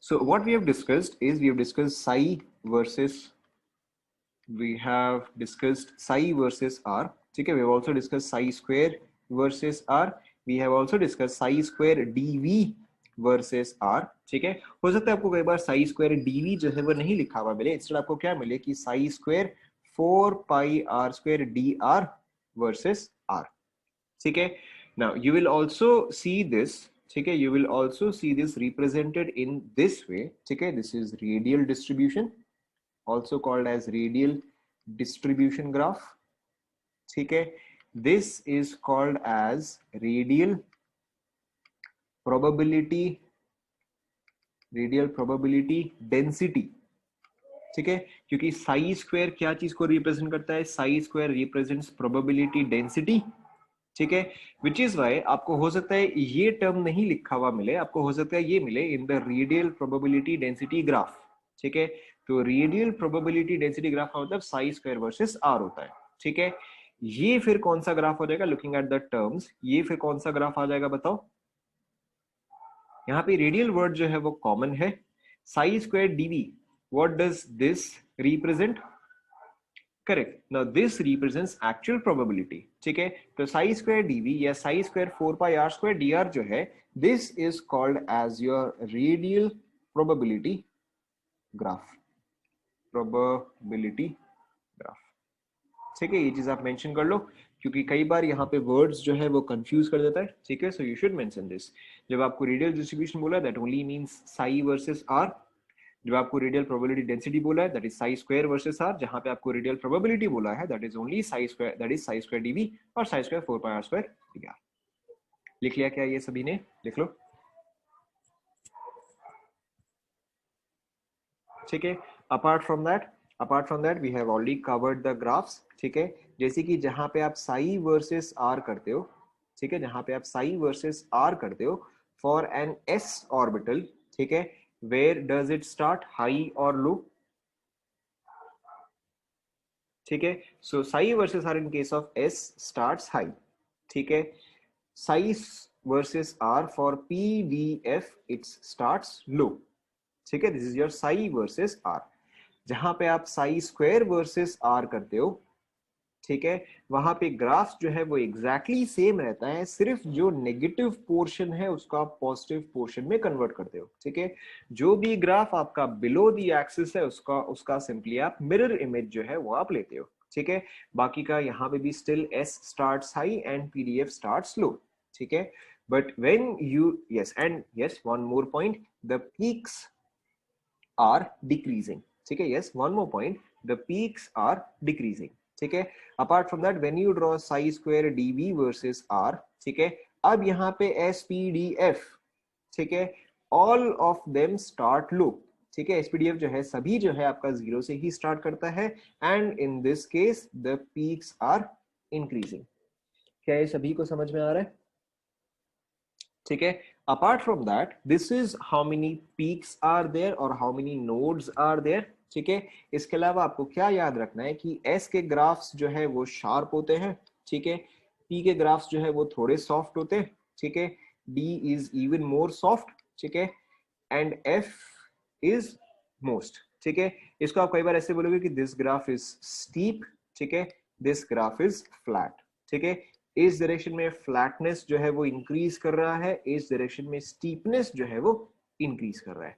So what we have discussed is we have discussed psi versus r. ठीक है, we have also discussed psi square versus r. We have also discussed psi square dv versus r. ठीक है, हो सकता है आपको कई बार psi square dv जो है वो नहीं लिखा हुआ मिले, इंस्टेड आपको क्या मिले कि psi square 4 pi r square dr versus r. ठीक है, now you will also see this. ठीक है, you will also see this represented in this way. ठीक है, this is radial distribution, also called as radial distribution graph. ठीक है, this is called as radial probability density. ठीक है, क्योंकि Sai square क्या चीज को रिप्रेजेंट करता है, psi square represents probability density. ठीक है, विच इज वाई आपको हो सकता है ये टर्म नहीं लिखा हुआ मिले, आपको हो सकता है ये मिले in the radial probability density graph. ठीक है, तो रेडियल प्रोबेबिलिटी डेंसिटी ग्राफ का मतलब साई स्क्वायर वर्सेस आर होता है. ठीक है, ये फिर कौन सा ग्राफ हो जाएगा, लुकिंग एट द टर्म्स, ये फिर कौन सा ग्राफ आ जाएगा बताओ. यहाँ पे रेडियल वर्ड जो है वो कॉमन है. Psi square dv, what does this represent? Correct, now this represents actual probability. ठीक है, तो साई स्क्वायर डीवी या psi square 4 pi are square D r जो है, this is called as your radial probability graph. Probability graph. ठीक है, ये चीज आप मेंशन कर लो, क्योंकि कई बार यहाँ पे वर्ड्स जो है वो कंफ्यूज कर देता है. ठीक है, so you should mention this. जब आपको रेडियल डिस्ट्रीब्यूशन बोला that only means psi versus R. जब आपको रेडियल प्रोबेबिलिटी डेंसिटी बोला है that is psi square versus R. जहां पे आपको रेडियल प्रोबेबिलिटी बोला है that is only psi square, that is psi square DV और psi square 4 pi are square D R. लिख लिया क्या ये सभी ने? लिख लो. ठीक है, apart from that we have already covered the graphs. ठीक है, जैसे कि जहां पे आप साई वर्सेस आर करते हो. ठीक है, जहां पे आप साई वर्सेस आर करते हो फॉर एन एस ऑर्बिटल. ठीक है, where does it start, high और लो? ठीक है, so psi versus R in case of S starts high. ठीक है, psi versus R for P D F its starts low. ठीक है, this is your psi versus R. जहां पे आप साई स्क्वायर वर्सेस आर करते हो, ठीक है, वहां पे ग्राफ जो है वो एग्जैक्टली सेम रहता है, सिर्फ जो नेगेटिव पोर्शन है उसका आप पॉजिटिव पोर्शन में कन्वर्ट करते हो. ठीक है, जो भी ग्राफ आपका बिलो द एक्सिस है उसका सिंपली आप मिरर इमेज जो है वो आप लेते हो. ठीक है, बाकी का यहाँ पे भी still S starts high and PDF starts low. ठीक है, but when you yes one more point, the peaks are decreasing. ठीक है, yes, one more point, the peaks are decreasing. ठीक है, apart from that when you draw psi square dv versus r. ठीक है, अब यहाँ पे spdf. ठीक है, all of them start low. ठीक है, spdf जो है सभी जो है आपका जीरो से ही स्टार्ट करता है and in this case the peaks are increasing. क्या ये सभी को समझ में आ रहा है? ठीक है, apart from that this is how many peaks are there or how many nodes are there. ठीक है, इसके अलावा आपको क्या याद रखना है कि S के ग्राफ्स जो है वो शार्प होते हैं. ठीक है, P के ग्राफ्स जो है वो थोड़े सॉफ्ट होते हैं. ठीक है, D is even more soft. ठीक है, एंड F इज मोस्ट. ठीक है, इसको आप कई बार ऐसे बोलोगे कि दिस ग्राफ इज स्टीप. ठीक है, दिस ग्राफ इज फ्लैट. ठीक है, इस डायरेक्शन में फ्लैटनेस जो है वो इंक्रीज कर रहा है, इस डायरेक्शन में स्टीपनेस जो है वो इंक्रीज कर रहा है.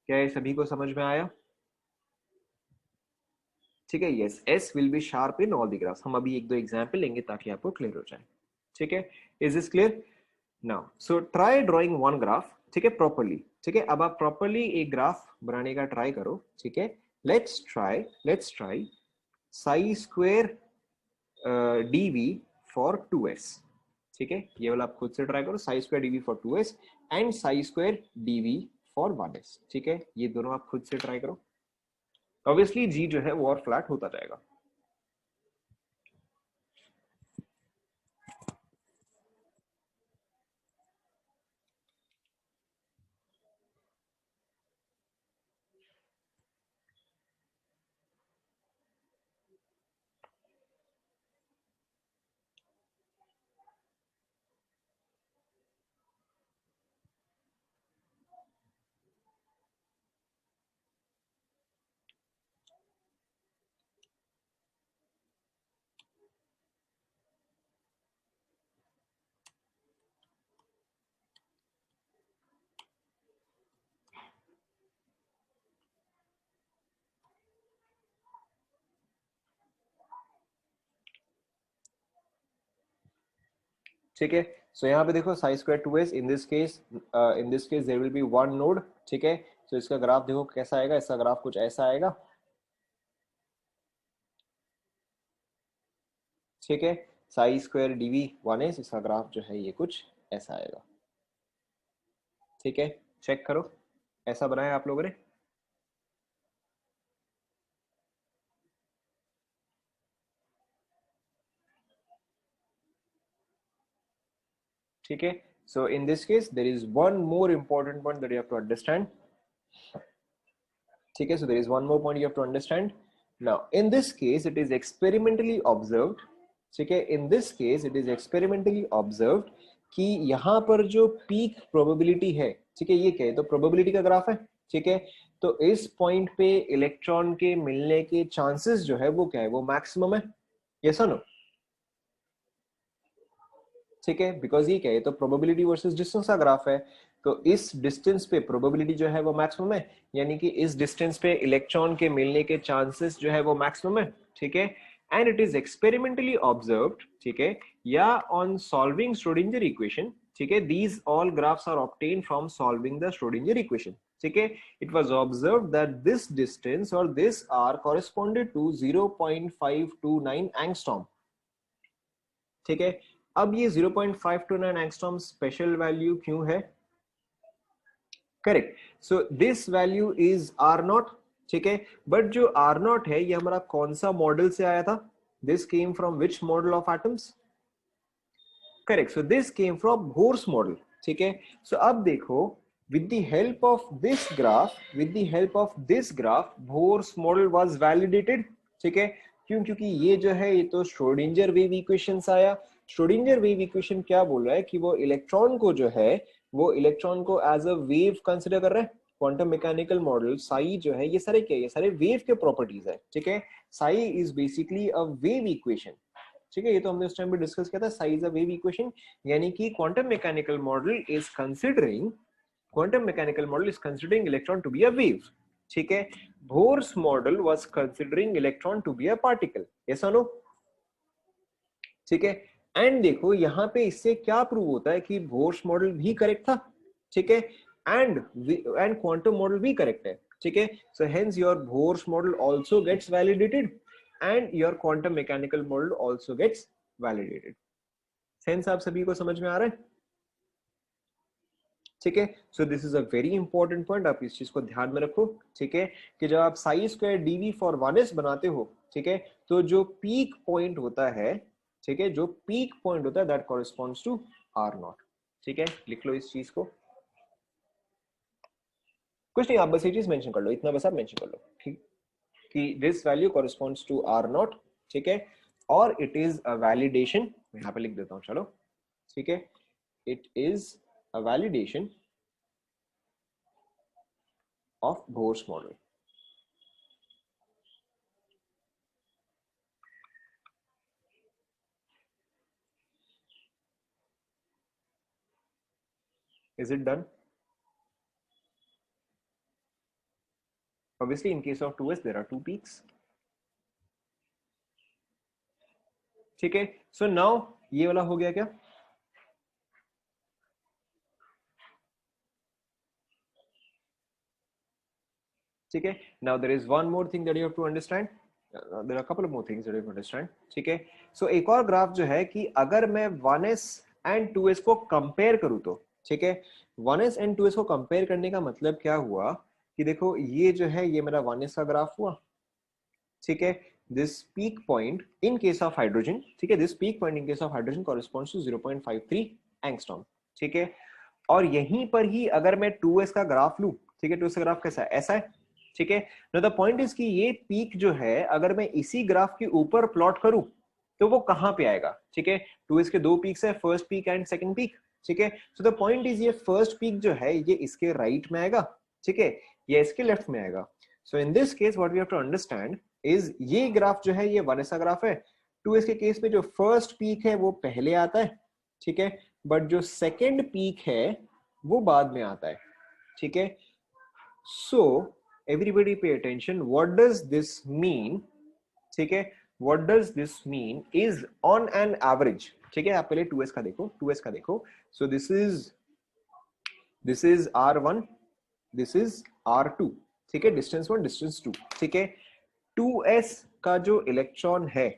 क्या ये सभी को समझ में आया? ठीक है, yes, S will be sharp in all the graphs. हम अभी एक दो एग्जांपल लेंगे ताकि आपको क्लियर हो जाए. ठीक है, is this clear now? So try drawing one graph. ठीक है, प्रॉपर्ली. ठीक है, अब आप प्रॉपर्ली एक ग्राफ बनाने का ट्राई करो. ठीक है, let's try psi square dv for 2s. ठीक है, ये वाला आप खुद से ट्राई करो, psi square dv for 2s and psi square dv for 1s. ठीक है, ये दोनों आप खुद से ट्राई करो. ऑब्वियसली जी जो है वो और फ्लैट होता जाएगा. ठीक है। सो यहाँ पे देखो psi square 2s, in this case there will be one node, ठीक है। सो इसका ग्राफ देखो कैसा आएगा, इसका ग्राफ कुछ ऐसा आएगा, ठीक है। साई स्क्वायर डीवी 1s, इसका ग्राफ जो है ये कुछ ऐसा आएगा, ठीक है। चेक करो, ऐसा बनाया आप लोगों ने, ठीक है। So in this case there is one more important point that you have to understand, ठीक है। So there is one more point you have to understand. Now in this case it is experimentally observed, ठीक है। In this case it is experimentally observed कि यहाँ पर जो peak probability है, ठीक है, ये क्या है, तो प्रोबेबिलिटी का ग्राफ है, ठीक है। तो इस पॉइंट पे इलेक्ट्रॉन के मिलने के चांसेस जो है वो क्या है, वो मैक्सिमम है, यस और नो, ठीक है। बिकॉज ये क्या है, तो प्रोबेबिलिटी वर्सेस डिस्टेंस का ग्राफ है, तो इस डिस्टेंस पे प्रोबेबिलिटी जो है वो मैक्सिमम है, यानी कि इस डिस्टेंस पे इलेक्ट्रॉन के मिलने के चांसेस जो है वो मैक्सिमम है, ठीक है। And it is experimentally observed, ठीक है, या ऑन सॉल्विंग श्रोडिंगर इक्वेशन, ठीक है, these all graphs are obtained from solving the Schrodinger equation, ठीक है। It was observed that this distance और this are corresponded to 0.529 angstrom, ठीक है। अब ये 0.529 एंगस्ट्रॉम स्पेशल वैल्यू क्यों है, correct. So this value is r naught, ठीक है। बट जो आर नॉट है ये हमारा कौन सा मॉडल से आया था, this came from which model of atoms, correct. So this came from Bohr's model, ठीक है। सो अब देखो, with the help of this graph, with the help of this graph, Bohr's model was validated, ठीक है। क्यों, क्योंकि ये जो है ये तो श्रोडिंगर वेव इक्वेशन से आया। श्रोडिंगर वेव इक्वेशन क्या बोल रहा है कि वो इलेक्ट्रॉन को जो है, वो इलेक्ट्रॉन को एज अ वेव कंसिडर कर रहा है। क्वांटम मैकेनिकल मॉडल साई जो है ये सारे क्या है, ये सारे वेव के प्रॉपर्टीज है, ठीक है। Sai is basically a wave equation, ठीक है। ये तो हमने उस टाइम पे डिस्कस किया था, Sai is a wave equation, यानी कि quantum mechanical model is considering, quantum mechanical model is considering electron to be a wave, ठीक है। Bohr's model was considering electron to be a particle, yes or no, ठीक है। And देखो यहाँ पे इससे क्या प्रूव होता है कि Bohr's मॉडल भी करेक्ट था, ठीक है, एंड क्वांटम मॉडल भी करेक्ट है, ठीक है। So hence your Bohr's model also gets validated and your quantum mechanical model also gets validated. Sense आप सभी को समझ में आ रहा है, ठीक है। So this is a very important point, आप इस चीज को ध्यान में रखो, ठीक है, कि जब आप Sai square dv for 1s बनाते हो, ठीक है, तो जो पीक पॉइंट होता है, ठीक है, जो पीक पॉइंट होता है that corresponds to r naught, ठीक है। लिख लो इस चीज को, कुछ नहीं, आप बस ये चीज मेंशन कर लो, इतना बस आप मेंशन कर लो, ठीक, कि this value corresponds to r naught, ठीक है। और इट इज अ वैलिडेशन, मैं यहाँ पे लिख देता हूँ, चलो, ठीक है, it is a validation of Bohr's model. Is it done? Obviously, in case of 2s, there are two peaks. ठीक है, so now ये वाला हो गया क्या, ठीक है। Now there is one more thing that you have to understand. There are a couple of more things that you have to understand. ठीक है, so एक और ग्राफ जो है कि अगर मैं 1s एंड 2s को कंपेयर करूं तो, ठीक है, 1s एंड 2s को कंपेयर करने का मतलब क्या हुआ कि देखो ये जो है ये मेरा 1s का ग्राफ हुआ, ठीक है। This peak point in case of hydrogen, ठीक है, this peak point in case of hydrogen corresponds to 0.53 angstrom, ठीक है। और यहीं पर ही अगर मैं 2s का ग्राफ लूं, ठीक है, 2s का ग्राफ कैसा है, ऐसा है, ठीक है। नो द पॉइंट इज कि ये पीक जो है अगर मैं इसी ग्राफ के ऊपर प्लॉट करूं तो वो कहां पे आएगा, ठीक है। 2s के दो पीक्स है, first peak and second peak, ठीक है। सो द पॉइंट इज ये फर्स्ट पीक जो है ये इसके राइट में आएगा, ठीक है, ये इसके लेफ्ट में आएगा। So in this case what we have to understand is ये ग्राफ जो है ये 1s का ग्राफ है, 2s के केस में जो फर्स्ट पीक है वो पहले आता है, ठीक है, बट जो सेकंड पीक है वो बाद में आता है, ठीक है। So everybody pay attention, what does this mean, ठीक है। What does this mean is on an average, ठीक है। आप पहले 2s का देखो, 2s का देखो। So this is r1, this is r2, ठीक है। डिस्टेंस 1, डिस्टेंस 2, ठीक है। 2s का जो इलेक्ट्रॉन है,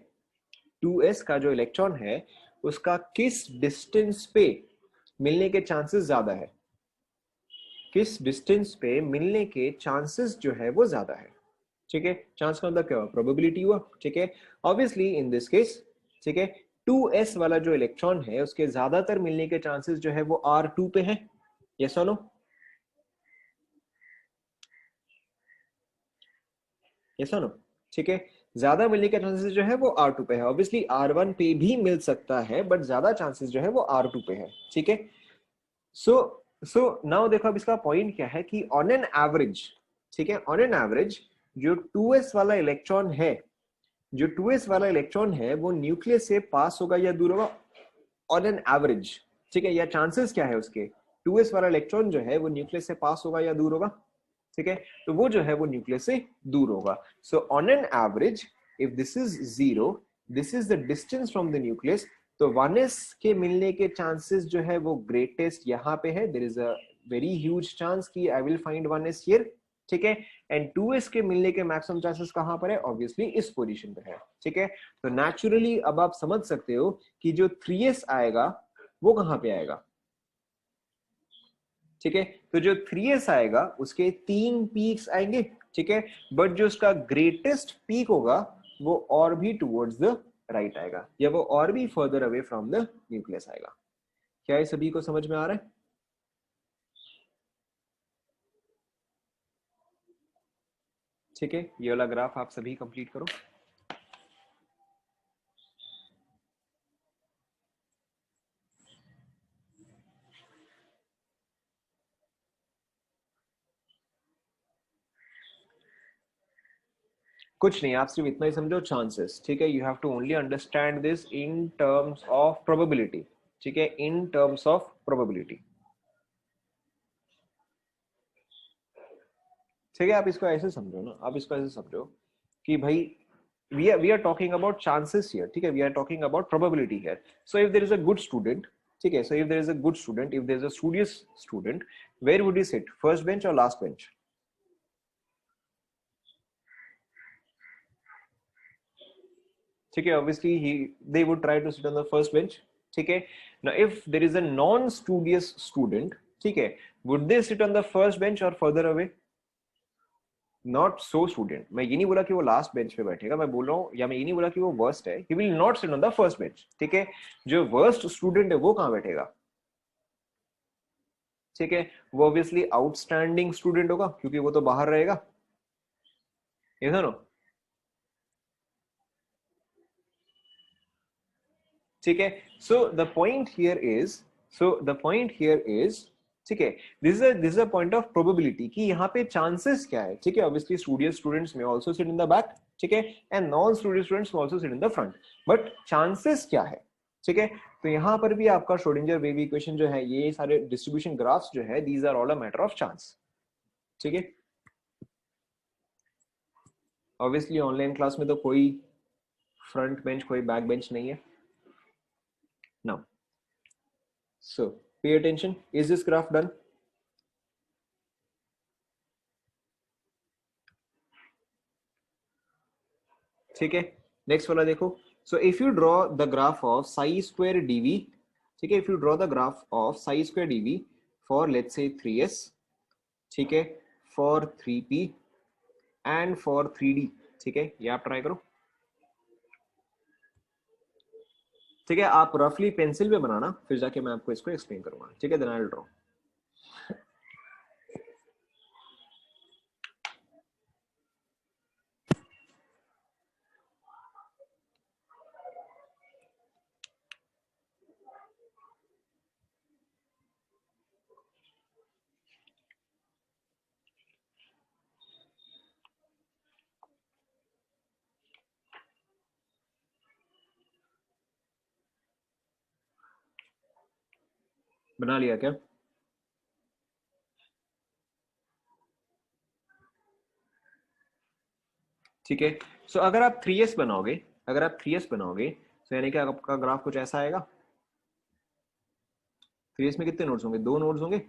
2s का जो इलेक्ट्रॉन है उसका किस डिस्टेंस पे मिलने के चांसेस ज्यादा है, किस डिस्टेंस पे मिलने के चांसेस जो है वो ज्यादा है, ठीक है। चांस का मतलब क्या हुआ, प्रोबेबिलिटी हुआ, ठीक है। ऑब्वियसली इन दिस केस, ठीक है, 2s वाला जो इलेक्ट्रॉन है उसके ज्यादातर मिलने के चांसेस जो है वो r2 पे है, यस और नो, यस और नो, ठीक है। ज्यादा मिलने के चांसेस जो है वो r2 पे है। ऑब्वियसली r1 पे भी मिल सकता है बट ज्यादा चांसेस जो है वो r2 पे है, ठीक है। सो सो नाउ देखो अब इसका पॉइंट क्या है कि ऑन एन एवरेज, ठीक है, ऑन एन एवरेज जो 2s वाला इलेक्ट्रॉन है, जो 2s वाला इलेक्ट्रॉन है वो न्यूक्लियस से पास होगा या दूर होगा, ऑन एन एवरेज, ठीक है। या चांसेस क्या है उसके, 2s वाला इलेक्ट्रॉन जो है वो न्यूक्लियस से पास होगा या दूर होगा, ठीक है। तो वो जो है वो न्यूक्लियस से दूर होगा। So on an average if this is zero, this is the distance from the nucleus, तो 1s के मिलने के चांसेस जो है वो ग्रेटेस्ट यहाँ पे है, there is a very huge chance कि I will find 1s here, ठीक है। एंड 2s के मिलने के मैक्सिमम चांसेस कहां पर है, ऑब्वियसली इस पोजीशन पे है, ठीक है। तो नेचुरली अब आप समझ सकते हो कि जो 3s आएगा वो कहां पे आएगा, ठीक है। तो जो 3s आएगा उसके 3 पीक्स आएंगे, ठीक है। बट जो उसका ग्रेटेस्ट पीक होगा वो और भी टुवर्ड्स द राइट आएगा, या वो और भी further away from the nucleus आएगा। क्या ये सभी को समझ में आ रहा है, ठीक है। ये वाला ग्राफ आप सभी कंप्लीट करो। कुछ नहीं, आप सिर्फ इतना ही समझो, चांसेस, ठीक है। You have to only understand this in terms of probability, ठीक है, इन टर्म्स ऑफ प्रोबेबिलिटी, ठीक है। आप इसको ऐसे समझो ना, आप इसको ऐसे समझो कि भाई we are talking about chances here, ठीक है, we are talking about probability here. So if there is a good student, ठीक है, so if there is a good student, if there is a studious student, where would he sit, first bench or last bench, ठीक है। obviously they would try to sit on the first bench, ठीक है। now if there is a non studious student, ठीक है, would they sit on the first bench or further away, not so student. मैं ये नहीं बोला कि वो लास्ट बेंच पे बैठेगा, मैं बोल रहा हूँ, या मैं ये नहीं बोला कि वो वर्स्ट है, he will not sit on the first bench, ठीक है। जो वर्स्ट स्टूडेंट है वो कहाँ बैठेगा, ठीक है। वो ऑब्वियसली आउटस्टैंडिंग स्टूडेंट होगा क्योंकि वो तो बाहर रहेगा, ये नो, ठीक है। So the point here is, so the point here is, ठीक है, this is a point of probability कि यहाँ पे चांसेस क्या है, ठीक है। ऑब्वियसली स्टूडियस स्टूडेंट्स में also sit in the back, ठीक है, एंड नॉन स्टूडियस स्टूडेंट्स में also sit in the front, but chances क्या है, ठीक है। तो यहाँ पर भी आपका श्रोडिंगर वेव इक्वेशन जो है, ये सारे डिस्ट्रीब्यूशन ग्राफ्स जो है, these are all a matter of chance, ठीक है। ऑब्वियसली ऑनलाइन क्लास में तो कोई फ्रंट बेंच कोई बैक बेंच नहीं है। Now so pay attention, is this graph done, ठीक है। नेक्स्ट वाला देखो। So if you draw the graph of psi square dv, ठीक है, if you draw the graph of psi square dv for let's say 3s, ठीक है, for 3p and for 3d, ठीक है, ये आप ट्राई करो, ठीक है। आप रफली पेंसिल पे बनाना, फिर जाके मैं आपको इसको एक्सप्लेन करूंगा, ठीक है। देन आई विल ड्रॉ, बना लिया क्या, ठीक है। सो अगर आप 3s बनाओगे, अगर आप 3s बनाओगे तो यानी कि आपका ग्राफ कुछ ऐसा आएगा। 3s में कितने नोड्स होंगे? 2 नोड्स होंगे।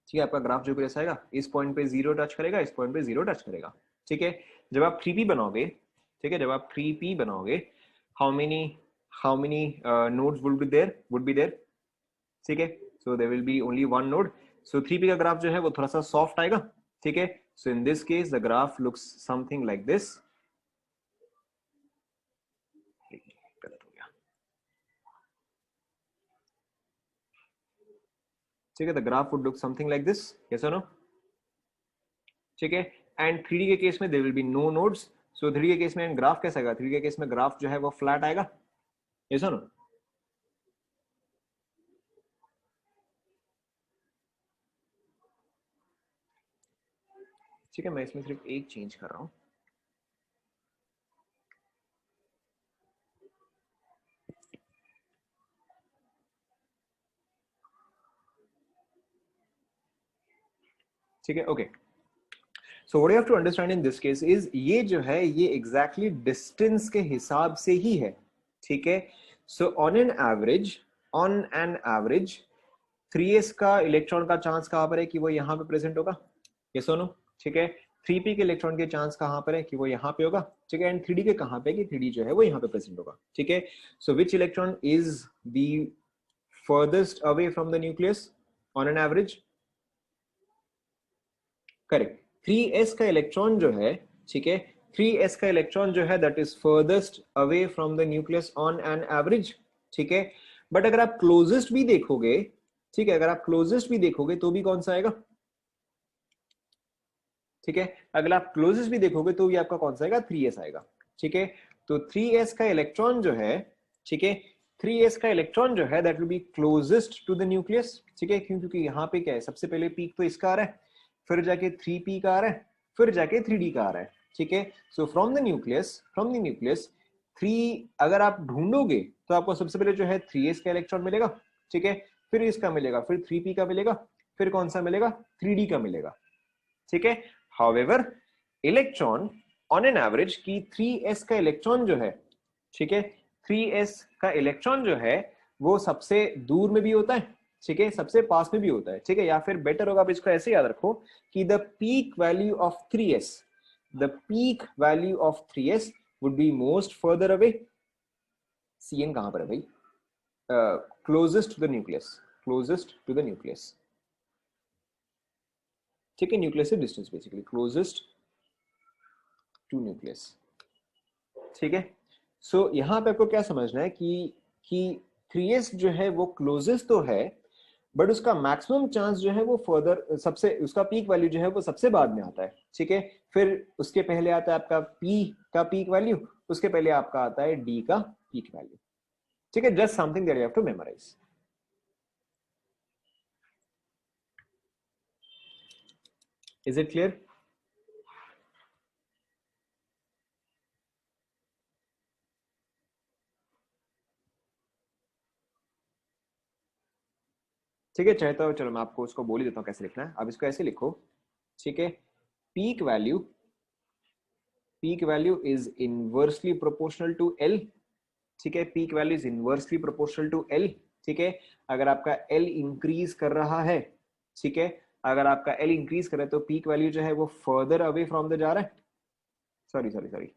ठीक है, आपका ग्राफ जो ऐसा आएगा, इस पॉइंट पे 0 टच करेगा, इस पॉइंट पे 0 टच करेगा। ठीक है, जब आप 3p बनाओगे, ठीक है, जब आप 3p बनाओगे, how many nodes would be there? ठीक है, so there will be only one node. सो 3p का ग्राफ जो है वो थोड़ा सा सॉफ्ट आएगा। ठीक है, so in this case the graph looks something like this. गलत हो गया। ठीक है, the graph would look something like this, yes और नो? ठीक है, एंड 3D के केस में there will be no nodes. So 3D के केस में ग्राफ कैसा आएगा? 3D के केस में ग्राफ जो है वो फ्लैट आएगा, यस और नो? ठीक है, मैं इसमें सिर्फ एक चेंज कर रहा हूं। ठीक है, okay. So what you have to understand in this case is, ये जो है ये एग्जैक्टली डिस्टेंस के हिसाब से ही है। ठीक है, so on an average 3s का इलेक्ट्रॉन का चांस कहां पर है कि वो यहां पे प्रेजेंट होगा, ये सुनो। ठीक है, 3p के इलेक्ट्रॉन के चांस कहां पर है कि वो यहां पे होगा। ठीक है, एंड 3d के कहां पे कि 3d जो है वो यहां पे प्रेजेंट होगा। ठीक है, so which electron is the farthest away from the nucleus on an average? Correct, 3s का इलेक्ट्रॉन जो है, ठीक है, 3s का इलेक्ट्रॉन जो है that is farthest away from the nucleus on an average. ठीक है, बट अगर आप क्लोजेस्ट भी देखोगे, ठीक है, अगर आप क्लोजेस्ट भी देखोगे तो भी कौन सा आएगा? ठीक है, अगर आप क्लोजेस्ट भी देखोगे तो भी आपका कौन सा आएगा? 3s आएगा। ठीक है, तो 3s का इलेक्ट्रॉन जो है, ठीक है, 3s का इलेक्ट्रॉन जो है that will be closest to the nucleus. ठीक है, क्यों? क्योंकि यहाँ पे क्या है, सबसे पहले पीक तो इसका आ रहा है, फिर जाके 3p का आ रहा है, फिर जाके 3d का आ रहा है। ठीक है, सो फ्रॉम द न्यूक्लियस 3, अगर आप ढूंढोगे तो आपको सबसे पहले जो है 3s का इलेक्ट्रॉन मिलेगा। ठीक है, फिर इसका मिलेगा, फिर 3p का मिलेगा, फिर कौन सा मिलेगा? 3d का मिलेगा। ठीक है, however electron on an average की 3s का इलेक्ट्रॉन जो है, ठीक है, 3s का इलेक्ट्रॉन जो है वो सबसे दूर में भी होता है, ठीक है, सबसे पास में भी होता है। ठीक है, या फिर बेटर होगा आप इसको ऐसे याद रखो कि the peak value of 3s, the peak value of 3s would be most farther away. cn कहां पर है भाई? Closest to the nucleus, closest to the nucleus. ठीक है, न्यूक्लियस से distance basically closest to nucleus. ठीक है, सो यहां पे आपको क्या समझना है कि 3s जो है वो क्लोजेस्ट तो है, बट उसका मैक्सिमम चांस जो है वो फर्दर, सबसे उसका पीक वैल्यू जो है वो सबसे बाद में आता है। ठीक है, फिर उसके पहले आता है आपका p का पीक वैल्यू, उसके पहले आपका आता है d का पीक वैल्यू। ठीक है, just something that you have to memorize. Is it clear? ठीक है, चाहता हूँ, चलो मैं आपको उसको बोल ही देता हूँ कैसे लिखना है। अब इसको ऐसे लिखो, ठीक है, peak value, peak value is inversely proportional to L। ठीक है, peak value is inversely proportional to L। ठीक है, अगर आपका L इंक्रीज कर रहा है, ठीक है, अगर आपका L इंक्रीज कर रहा है तो पीक वैल्यू जो है वो फर्दर अवे फ्रॉम द जा रहा है। सॉरी सॉरी सॉरी,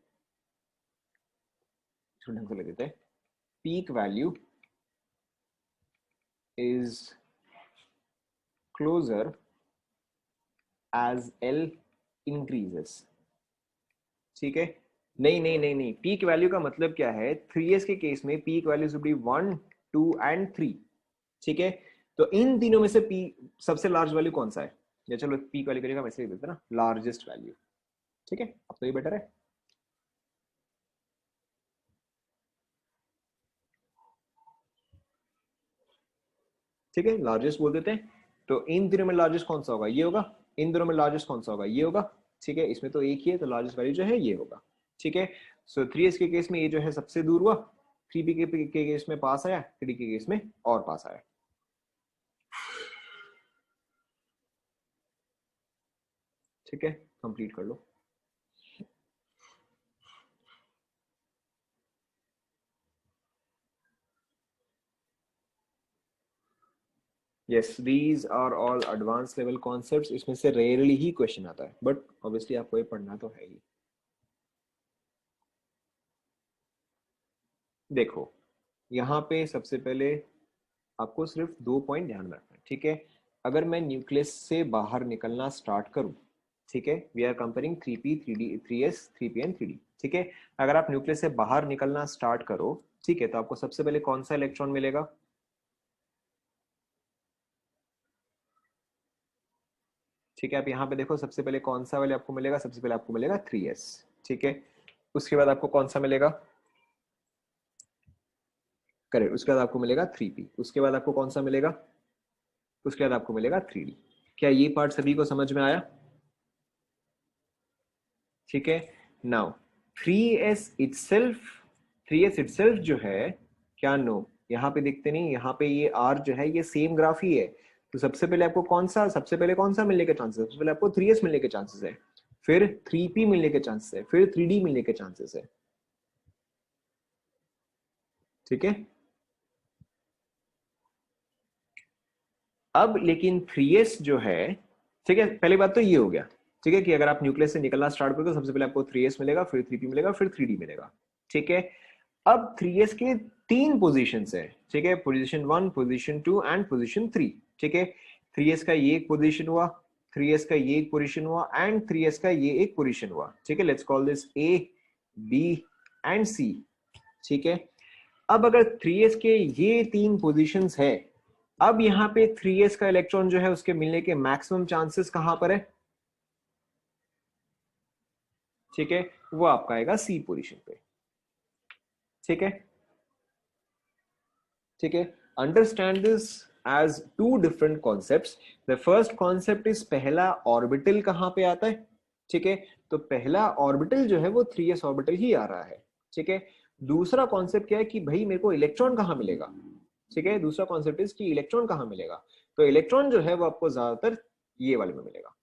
ढंग से लिख देते हैं। Peak value is closer as L increases. ठीक है, नहीं नहीं नहीं नहीं, पीक वैल्यू का मतलब क्या है? 3s के केस में peak values would be 1, 2 and 3। ठीक है, तो इन तीनों में से पी सबसे लार्ज वैल्यू कौन सा है? या चलो पीक वैल्यू करेगा वैसे ही देते ना, लार्जेस्ट वैल्यू। ठीक है, अब तो ये बेटर है। ठीक है, लार्जेस्ट बोल देते हैं। तो इन तीनों में लार्जेस्ट कौन सा होगा? ये होगा। इन दोनों में लार्जेस्ट कौन सा होगा? ये होगा। ठीक है, इसमें तो एक ही है, तो लार्जेस्ट वैल्यू जो है ये होगा। ठीक है, सो 3s के केस में ये जो है सबसे दूर हुआ, 3p के केस में पास आया, 3d के केस में और पास आया। ठीक है, कंप्लीट कर लो। Yes, these are all advance level concepts, इसमें से रेयरली ही क्वेश्चन आता है, बट ऑब्वियसली आपको ये पढ़ना तो है ही। देखो यहाँ पे सबसे पहले आपको सिर्फ 2 पॉइंट ध्यान में रखना है, ठीक है। अगर मैं न्यूक्लियस से बाहर निकलना स्टार्ट करूं, ठीक है, we are comparing 3p 3d 3s 3p and 3d, ठीक है। अगर आप न्यूक्लियस से बाहर निकलना स्टार्ट करो, ठीक है, तो आपको सबसे पहले कौन सा इलेक्ट्रॉन मिलेगा? ठीक है, आप यहाँ पे देखो, सबसे पहले कौन सा वाले आपको मिलेगा? सबसे पहले आपको मिलेगा 3s, ठीक है। उसके बाद आपको कौन सा मिलेगा? करेक्ट, उसके बाद आपको मिलेगा 3p। उसके बाद आपको कौन सा मिलेगा? उसके बाद आपको मिलेगा 3d। क्या ये पार्ट सभी को समझ में आया? ठीक है। Now 3s itself, 3s itself जो है, क्या नो, यहाँ पे देखते नहीं, यहाँ पे ये r जो है ये सेम ग्राफ ही है। तो सबसे पहले आपको कौन सा, सबसे पहले कौन सा मिलने के चांसेस है? सबसे पहले आपको 3s मिलने के चांसेस है, फिर 3p मिलने के चांसेस है, फिर 3d मिलने के चांसेस है, ठीक है। अब लेकिन 3s जो है, ठीक है, पहली बात तो ये हो गया, ठीक है, कि अगर आप न्यूक्लियस से निकलना स्टार्ट करोगे, सबसे पहले आपको 3s मिलेगा, फिर 3p मिलेगा, फिर 3d मिलेगा, ठीक है। अब 3s के 3 पोजीशंस है, ठीक है, पोजीशन 1, पोजीशन 2 एंड पोजीशन 3, ठीक है। 3s का ये एक पोजीशन हुआ, 3s का ये एक पोजीशन हुआ एंड 3s का ये एक पोजीशन हुआ, ठीक है। Let's call this A, B and C, ठीक है। अब अगर 3s के ये 3 पोजीशंस है, अब यहाँ पे 3s का इलेक्ट्रॉन जो है उसके मिलने के मैक्सिमम चांसेस कहां पर है? ठीक है, वो आपका आएगा C पोजीशन पे, ठीक है। ठीक है, understand this as two different concepts. The first concept is पहला ऑर्बिटल कहां पे आता है, ठीक है। तो पहला ऑर्बिटल जो है वो 3s ऑर्बिटल ही आ रहा है, ठीक है। दूसरा कॉन्सेप्ट क्या है कि भाई मेरे को इलेक्ट्रॉन कहां मिलेगा, ठीक है। दूसरा कॉन्सेप्ट इज कि इलेक्ट्रॉन कहां मिलेगा। तो इलेक्ट्रॉन जो है वो आपको ज्यादातर ये वाले में मिलेगा।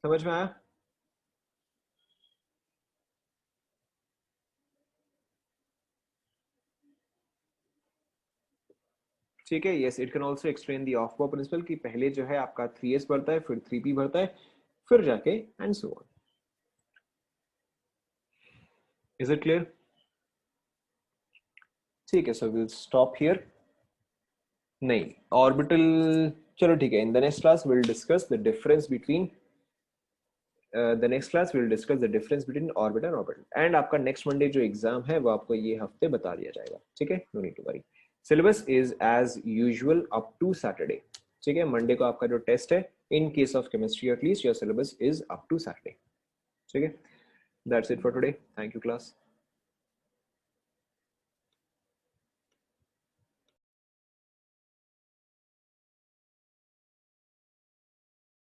समझ में आया? ठीक है, yes, it can also explain the of बाउ प्रिंसिपल कि पहले जो है आपका 3s बढ़ता है, फिर 3p बढ़ता है, फिर जाके and so on. Is it clear? ठीक है, सो विल स्टॉप हियर। नहीं, ऑर्बिटल, चलो ठीक है, in the next class will discuss the difference between the next class will discuss the difference between orbital and orbital. And आपका next Monday जो exam है वो आपको ये हफ्ते बता दिया जाएगा, ठीक है, no need to worry. Syllabus is as usual up to Saturday, ठीक है। मंडे को आपका जो टेस्ट है, in case of chemistry at least, your syllabus is up to Saturday, ठीक है। That's it for today, thank you class.